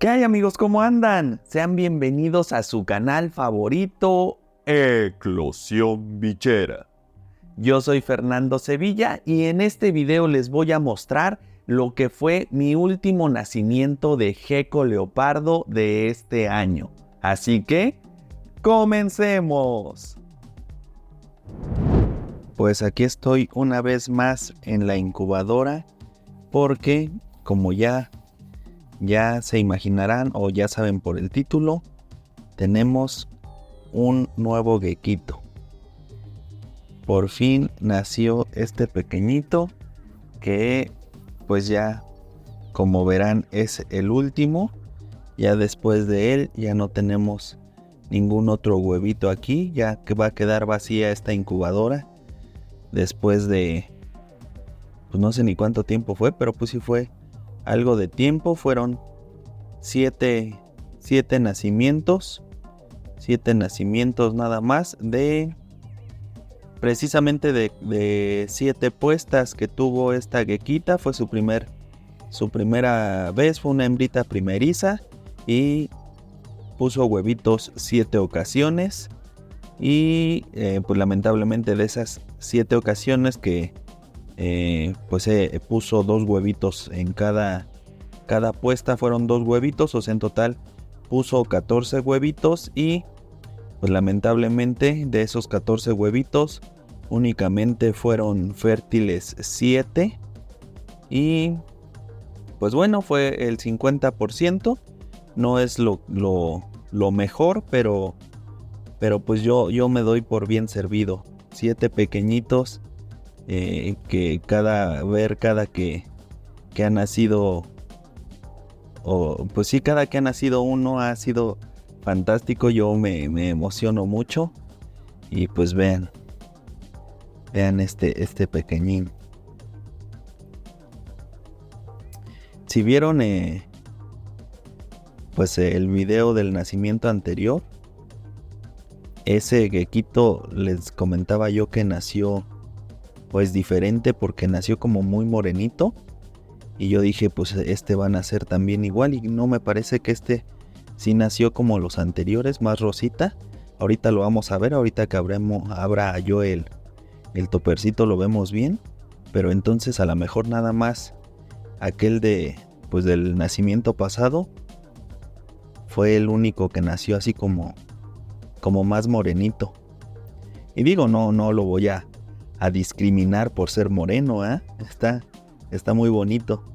¿Qué hay, amigos? ¿Cómo andan? Sean bienvenidos a su canal favorito, Eclosión Bichera. Yo soy Fernando Sevilla y en este video les voy a mostrar lo que fue mi último nacimiento de gecko leopardo de este año. Así que, ¡comencemos! Pues aquí estoy una vez más en la incubadora porque, como ya se imaginarán o ya saben por el título, tenemos un nuevo gequito. Por fin nació este pequeñito que pues ya, como verán, es el último. Ya después de él ya no tenemos ningún otro huevito aquí, ya que va a quedar vacía esta incubadora después de, pues no sé ni cuánto tiempo fue, pero pues sí fue algo de tiempo. Fueron 7 nacimientos nada más, de precisamente de 7 puestas que tuvo esta gequita. Fue su primera vez, fue una hembrita primeriza y puso huevitos 7 ocasiones. Y pues lamentablemente de esas 7 ocasiones que puso 2 huevitos en cada puesta, fueron 2 huevitos, o sea en total puso 14 huevitos y pues lamentablemente de esos 14 huevitos únicamente fueron fértiles 7 y pues bueno, fue el 50%, no es lo mejor, pero pues yo me doy por bien servido. 7 pequeñitos que cada que ha nacido, o pues sí, cada que ha nacido uno ha sido fantástico. Yo me emociono mucho y pues vean este pequeñín. Si vieron pues el video del nacimiento anterior, ese gequito les comentaba yo que nació pues diferente porque nació como muy morenito. Y yo dije, pues este va a nacer también igual. Y no, me parece que este sí nació como los anteriores, más rosita. Ahorita lo vamos a ver, ahorita que abra yo el topercito lo vemos bien. Pero entonces a lo mejor nada más aquel del nacimiento pasado fue el único que nació así como más morenito. Y digo, no lo voy a discriminar por ser moreno, ¿eh? Está muy bonito.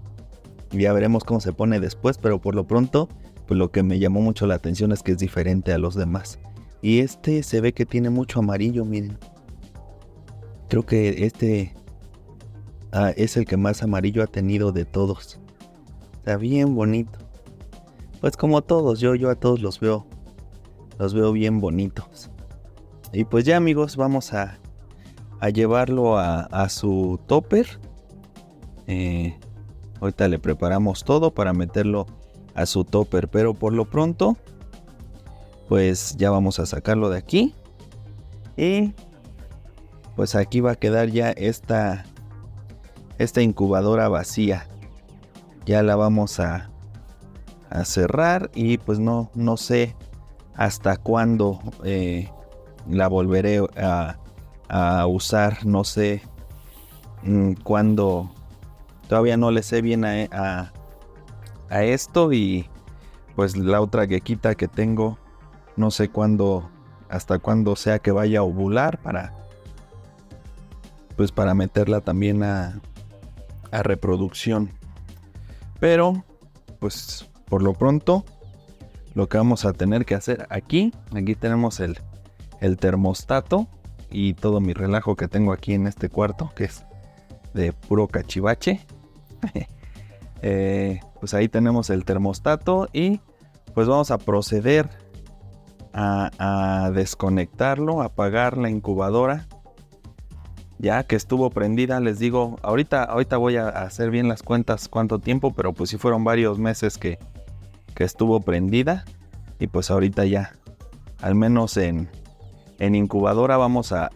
Ya veremos cómo se pone después, pero por lo pronto, pues lo que me llamó mucho la atención es que es diferente a los demás. Y este se ve que tiene mucho amarillo, miren. Creo que este es el que más amarillo ha tenido de todos. Está bien bonito. Pues como todos, yo a todos los veo bien bonitos. Y pues ya, amigos, vamos a llevarlo a su topper. Ahorita le preparamos todo para meterlo a su topper, pero por lo pronto pues ya vamos a sacarlo de aquí. Y pues aquí va a quedar ya esta incubadora vacía. Ya la vamos a cerrar y pues no sé hasta cuándo la volveré a usar. No sé cuándo. Todavía no le sé bien a esto. Y pues la otra gequita que tengo, no sé hasta cuándo sea que vaya a ovular para meterla también a reproducción. Pero pues por lo pronto lo que vamos a tener que hacer aquí tenemos el termostato y todo mi relajo que tengo aquí en este cuarto, que es de puro cachivache. Pues ahí tenemos el termostato y pues vamos a proceder a desconectarlo, a apagar la incubadora. Ya que estuvo prendida, les digo, ahorita voy a hacer bien las cuentas cuánto tiempo, pero pues sí fueron varios meses que estuvo prendida. Y pues ahorita ya, al menos en incubadora, vamos a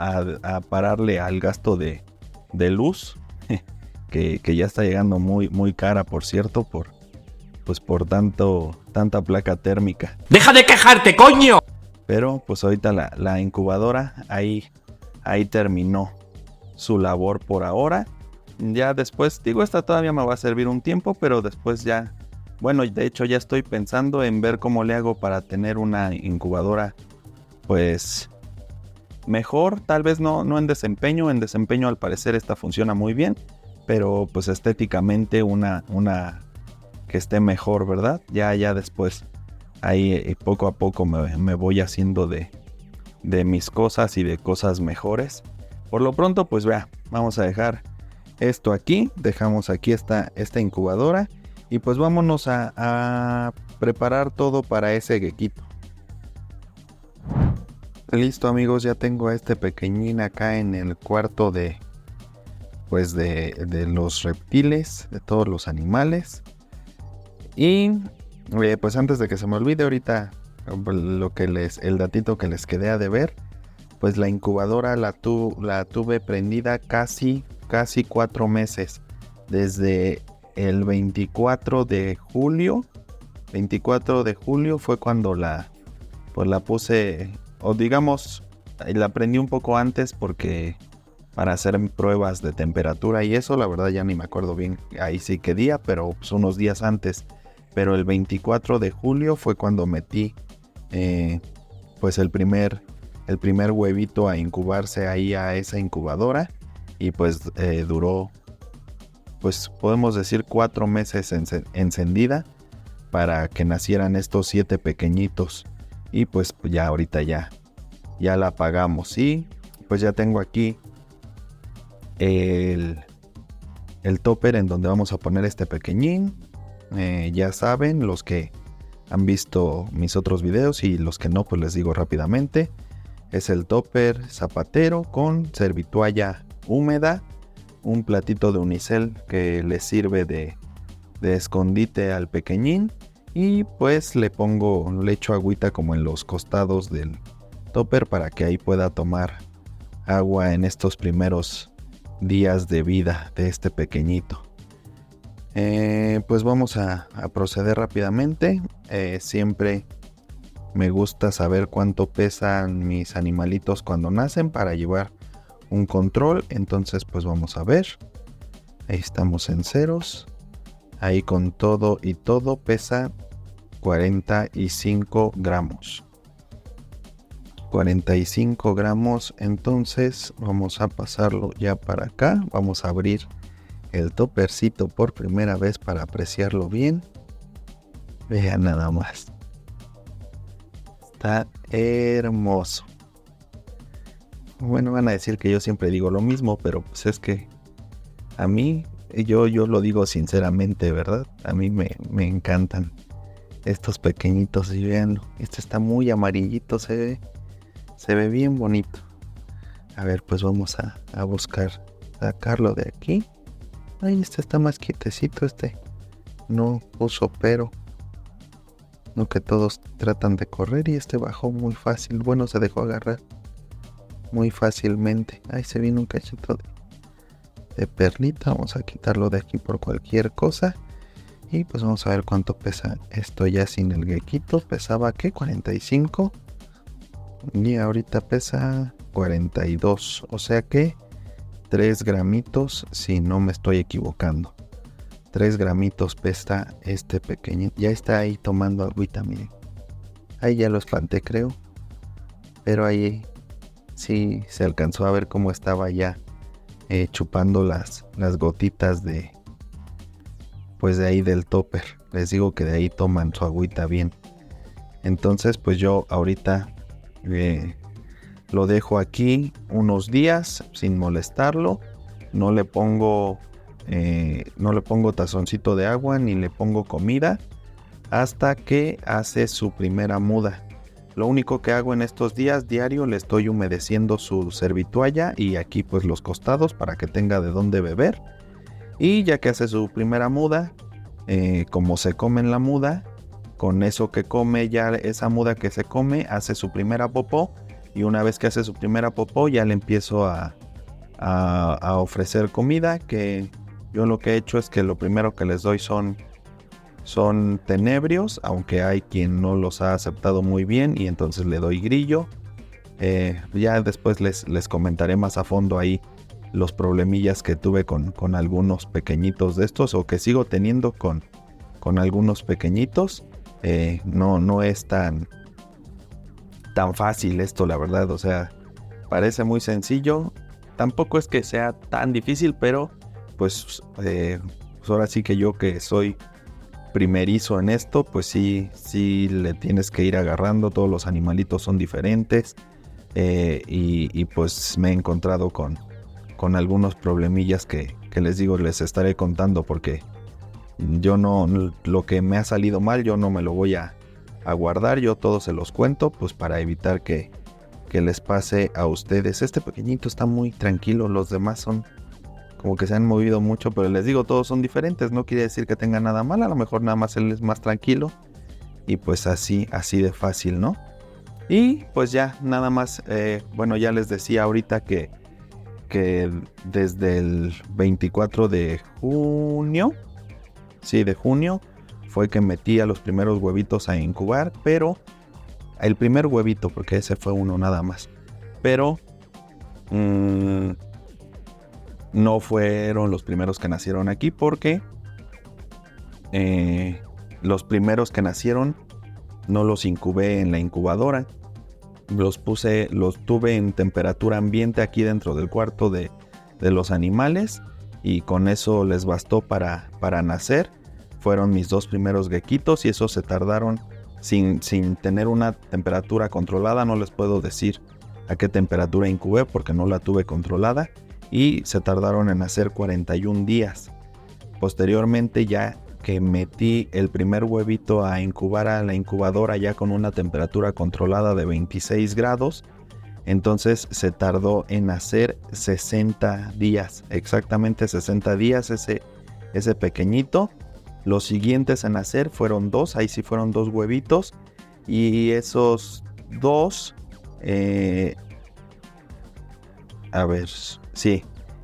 pararle al gasto de luz. Que ya está llegando muy cara, por cierto, pues por tanta placa térmica. ¡Deja de quejarte, coño! Pero pues ahorita la incubadora ahí terminó su labor por ahora. Ya después, digo, esta todavía me va a servir un tiempo, pero después ya, bueno, de hecho ya estoy pensando en ver cómo le hago para tener una incubadora pues mejor, tal vez no en desempeño al parecer esta funciona muy bien, pero pues estéticamente una que esté mejor, ¿verdad? Ya después ahí poco a poco me voy haciendo de mis cosas y de cosas mejores. Por lo pronto pues vamos a dejar esto aquí, dejamos aquí esta incubadora y pues vámonos a preparar todo para ese gequito. Listo amigos, ya tengo a este pequeñín acá en el cuarto de los reptiles, de todos los animales. Y pues antes de que se me olvide ahorita el datito que les quedé a deber, pues la incubadora la tuve prendida casi 4 meses, desde el 24 de julio. 24 de julio fue cuando la puse, o digamos, la prendí un poco antes porque para hacer pruebas de temperatura y eso, la verdad ya ni me acuerdo bien ahí sí qué día, pero pues unos días antes. Pero el 24 de julio fue cuando metí pues el primer huevito a incubarse ahí a esa incubadora. Y pues duró, pues podemos decir 4 meses encendida para que nacieran estos 7 pequeñitos. Y pues ya ahorita ya la apagamos. Y pues ya tengo aquí el topper en donde vamos a poner este pequeñín. Ya saben, los que han visto mis otros videos y los que no, pues les digo rápidamente. Es el topper zapatero con servitualla húmeda, un platito de unicel que le sirve de escondite al pequeñín, y pues le echo agüita como en los costados del topper para que ahí pueda tomar agua en estos primeros días de vida de este pequeñito. Pues vamos a proceder rápidamente. Siempre me gusta saber cuánto pesan mis animalitos cuando nacen para llevar un control. Entonces pues vamos a ver. Ahí estamos en ceros. Ahí con todo y todo pesa 45 gramos. 45 gramos. Entonces vamos a pasarlo ya para acá. Vamos a abrir el toppercito por primera vez para apreciarlo bien. Vean nada más. Está hermoso. Bueno, van a decir que yo siempre digo lo mismo, pero pues es que a mí, yo lo digo sinceramente, ¿verdad? A mí me encantan estos pequeñitos, y veanlo. Este está muy amarillito, se ve bien bonito. A ver, pues vamos a buscar sacarlo de aquí. Ay, este está más quietecito, no puso pero. No, que todos tratan de correr y este bajó muy fácil. Bueno, se dejó agarrar muy fácilmente. Ay, se viene un cachito de perlita. Vamos a quitarlo de aquí por cualquier cosa. Y pues vamos a ver cuánto pesa esto ya sin el gequito. Pesaba, ¿qué? 45. Y ahorita pesa 42. O sea que 3 gramitos, si no me estoy equivocando. 3 gramitos pesa este pequeño. Ya está ahí tomando agüita, miren. Ahí ya lo espanté, creo. Pero ahí sí se alcanzó a ver cómo estaba ya chupando las gotitas de ahí del topper. Les digo que de ahí toman su agüita bien. Entonces pues yo ahorita lo dejo aquí unos días sin molestarlo. No le pongo tazoncito de agua ni le pongo comida hasta que hace su primera muda. Lo único que hago en estos días diario, le estoy humedeciendo su servitualla y aquí pues los costados para que tenga de dónde beber. Y ya que hace su primera muda, como se come en la muda, con eso que come, ya esa muda que se come, hace su primera popó. Y una vez que hace su primera popó, ya le empiezo a ofrecer comida. Que yo lo que he hecho es que lo primero que les doy son son tenebrios, aunque hay quien no los ha aceptado muy bien y entonces le doy grillo. Ya después les comentaré más a fondo ahí los problemillas que tuve con algunos pequeñitos de estos, o que sigo teniendo con algunos pequeñitos. No es tan fácil esto, la verdad. O sea, parece muy sencillo. Tampoco es que sea tan difícil, pero pues ahora sí que yo, que soy primerizo en esto, pues sí le tienes que ir agarrando. Todos los animalitos son diferentes, y pues me he encontrado con algunos problemillas que les digo, les estaré contando, porque yo no, lo que me ha salido mal, yo no me lo voy a guardar. Yo todo se los cuento, pues para evitar que les pase a ustedes. Este pequeñito está muy tranquilo, los demás son como que se han movido mucho, pero les digo, todos son diferentes. No quiere decir que tenga nada mal, a lo mejor nada más él es más tranquilo, y pues así de fácil, ¿no? Y pues ya, nada más, bueno, ya les decía ahorita que desde el 24 de junio, sí, de junio, fue que metí a los primeros huevitos a incubar, pero el primer huevito, porque ese fue uno nada más, pero no fueron los primeros que nacieron aquí, porque los primeros que nacieron no los incubé en la incubadora. Los tuve en temperatura ambiente aquí dentro del cuarto de los animales, y con eso les bastó para nacer. Fueron mis dos primeros gequitos, y esos se tardaron sin tener una temperatura controlada. No les puedo decir a qué temperatura incubé porque no la tuve controlada, y se tardaron en nacer 41 días. Posteriormente, ya que metí el primer huevito a incubar a la incubadora ya con una temperatura controlada de 26 grados, entonces se tardó en nacer 60 días, exactamente 60 días ese pequeñito. Los siguientes en nacer fueron dos, ahí sí fueron dos huevitos, y esos dos,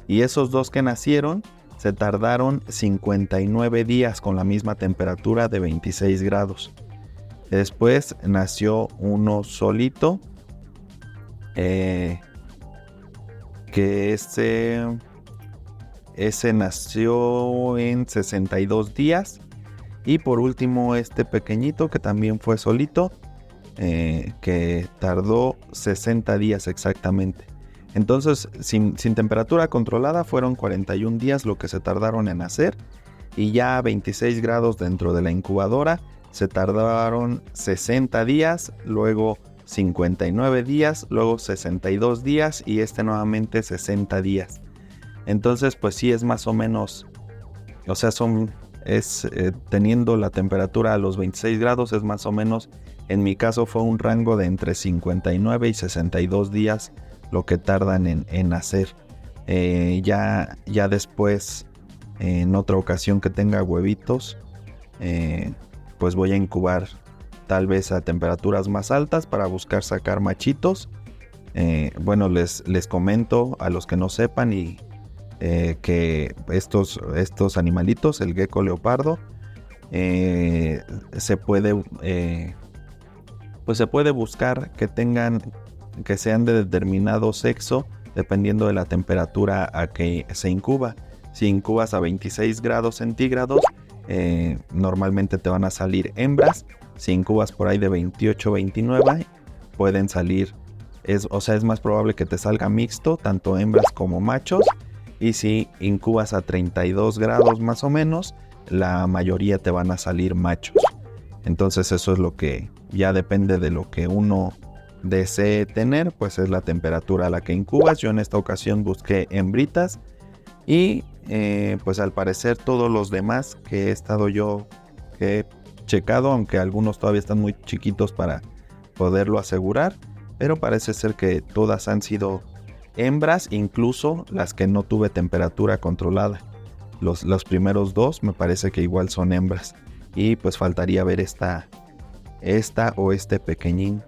y esos dos que nacieron se tardaron 59 días con la misma temperatura de 26 grados. Después nació uno solito, que ese nació en 62 días. Y por último, este pequeñito que también fue solito, que tardó 60 días exactamente. Entonces, sin temperatura controlada, fueron 41 días lo que se tardaron en nacer, y ya a 26 grados dentro de la incubadora se tardaron 60 días, luego 59 días, luego 62 días, y nuevamente 60 días. Entonces, pues sí es más o menos, o sea, teniendo la temperatura a los 26 grados, es más o menos, en mi caso fue un rango de entre 59 y 62 días lo que tardan en nacer. Ya después, en otra ocasión que tenga huevitos, pues voy a incubar tal vez a temperaturas más altas para buscar sacar machitos. Bueno, les comento a los que no sepan, y que estos animalitos, el gecko leopardo, se puede buscar que sean de determinado sexo dependiendo de la temperatura a que se incuba. Si incubas a 26 grados centígrados, normalmente te van a salir hembras. Si incubas por ahí de 28, 29, pueden salir, es más probable que te salga mixto, tanto hembras como machos. Y si incubas a 32 grados más o menos, la mayoría te van a salir machos. Entonces eso es lo que ya depende de lo que uno desee tener, pues es la temperatura a la que incubas. Yo en esta ocasión busqué hembritas, y pues al parecer todos los demás que he checado, aunque algunos todavía están muy chiquitos para poderlo asegurar, pero parece ser que todas han sido hembras, incluso las que no tuve temperatura controlada. Los primeros dos me parece que igual son hembras, y pues faltaría ver esta o este pequeñín,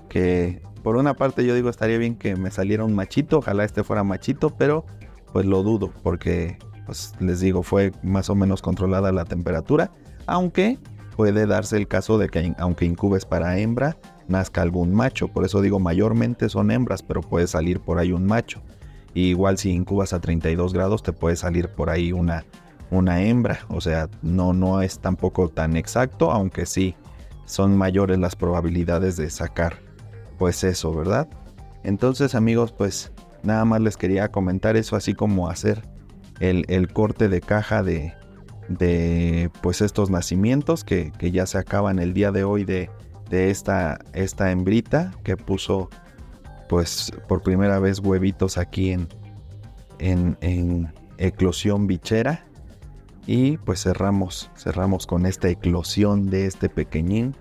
que por una parte yo digo estaría bien que me saliera un machito, ojalá este fuera machito, pero pues lo dudo, porque pues les digo, fue más o menos controlada la temperatura. aunque puede darse el caso de que aunque incubes para hembra, nazca algún macho. Por eso digo, mayormente son hembras, pero puede salir por ahí un macho. Y igual si incubas a 32 grados te puede salir por ahí una hembra. O sea, no es tampoco tan exacto, aunque sí son mayores las probabilidades de sacar pues eso, ¿verdad? Entonces, amigos, pues nada más les quería comentar eso, así como hacer el corte de caja de pues estos nacimientos que ya se acaban el día de hoy de esta hembrita que puso pues por primera vez huevitos aquí en eclosión bichera. Y pues cerramos con esta eclosión de este pequeñín.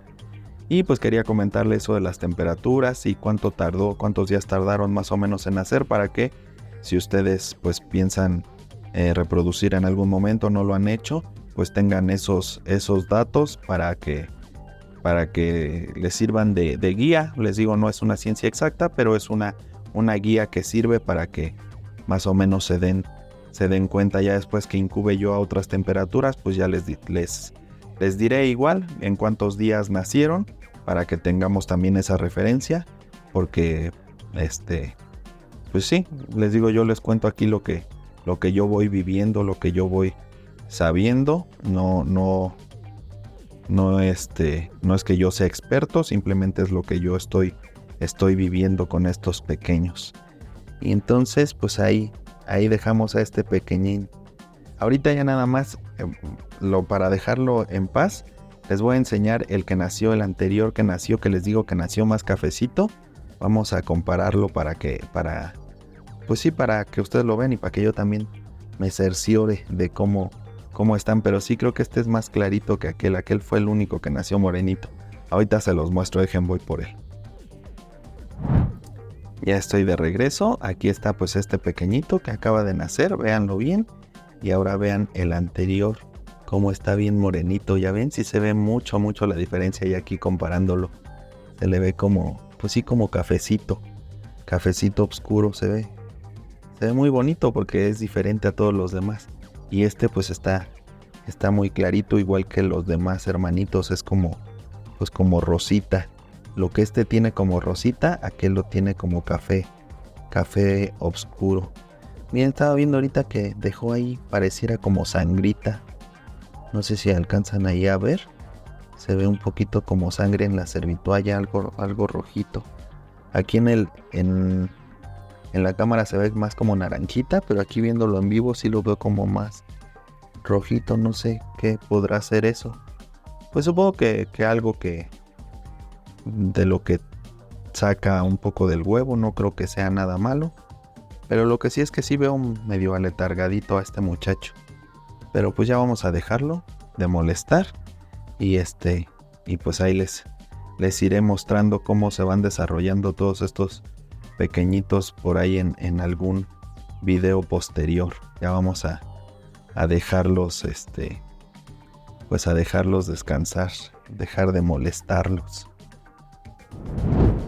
Y pues quería comentarle eso de las temperaturas y cuántos días tardaron más o menos en nacer, para que si ustedes pues piensan reproducir en algún momento, no lo han hecho, pues tengan esos datos para que les sirvan de guía. Les digo, no es una ciencia exacta, pero es una guía que sirve para que más o menos se den cuenta. Ya después que incube yo a otras temperaturas, pues ya les diré igual en cuántos días nacieron, para que tengamos también esa referencia, porque pues sí, les digo, yo les cuento aquí lo que yo voy viviendo, lo que yo voy sabiendo. No es que yo sea experto, simplemente es lo que yo estoy viviendo con estos pequeños. Y entonces pues ahí dejamos a este pequeñín. Ahorita ya nada más para dejarlo en paz, les voy a enseñar el anterior que nació, que les digo que nació más cafecito. Vamos a compararlo para que ustedes lo vean y para que yo también me cerciore de cómo están. Pero sí creo que este es más clarito que aquel. Aquel fue el único que nació morenito. Ahorita se los muestro, voy por él. Ya estoy de regreso. Aquí está pues este pequeñito que acaba de nacer, véanlo bien. Y ahora vean el anterior, cómo está bien morenito. Ya ven, sí se ve mucho la diferencia. Y aquí comparándolo, se le ve como, pues sí, como cafecito oscuro. Se ve muy bonito porque es diferente a todos los demás. Y este pues está muy clarito, igual que los demás hermanitos. Es como rosita. Lo que este tiene como rosita, aquel lo tiene como café oscuro. Bien, estaba viendo ahorita que dejó ahí, pareciera como sangrita. No sé si alcanzan ahí a ver. Se ve un poquito como sangre en la cervitualla, algo rojito. Aquí en la cámara se ve más como naranjita, pero aquí viéndolo en vivo sí lo veo como más rojito. No sé qué podrá ser eso. Pues supongo que algo que de lo que saca un poco del huevo. No creo que sea nada malo. Pero lo que sí es que sí veo medio aletargadito a este muchacho. Pero pues ya vamos a dejarlo de molestar. Y pues ahí les iré mostrando cómo se van desarrollando todos estos pequeñitos por ahí en algún video posterior. Ya vamos a dejarlos pues a dejarlos descansar, dejar de molestarlos.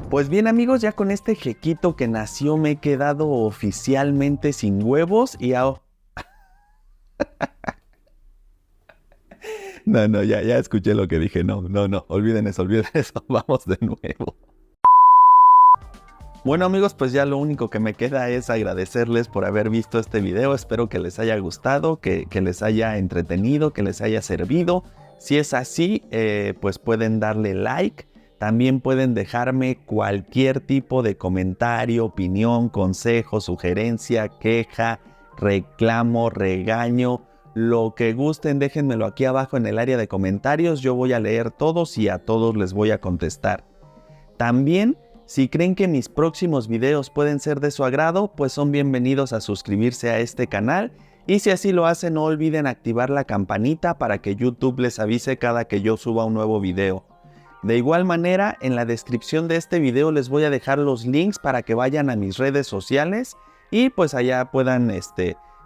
Pues bien, amigos, ya con este jequito que nació me he quedado oficialmente sin huevos y No, ya escuché lo que dije. No, olviden eso, vamos de nuevo. Bueno, amigos, pues ya lo único que me queda es agradecerles por haber visto este video. Espero que les haya gustado, que les haya entretenido, que les haya servido. Si es así, pues pueden darle like. También pueden dejarme cualquier tipo de comentario, opinión, consejo, sugerencia, queja, reclamo, regaño. Lo que gusten, déjenmelo aquí abajo en el área de comentarios. Yo voy a leer todos y a todos les voy a contestar. También, si creen que mis próximos videos pueden ser de su agrado, pues son bienvenidos a suscribirse a este canal. Y si así lo hacen, no olviden activar la campanita para que YouTube les avise cada que yo suba un nuevo video. De igual manera, en la descripción de este video les voy a dejar los links para que vayan a mis redes sociales y pues allá puedan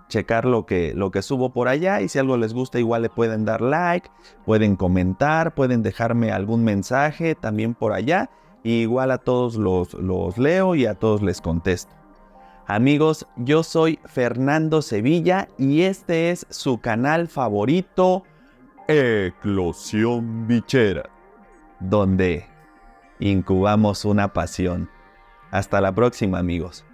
checar lo que subo por allá. Y si algo les gusta, igual le pueden dar like, pueden comentar, pueden dejarme algún mensaje también por allá. Y igual a todos los leo y a todos les contesto. Amigos, yo soy Fernando Sevilla y este es su canal favorito, Eclosión Bichera, donde incubamos una pasión. Hasta la próxima, amigos.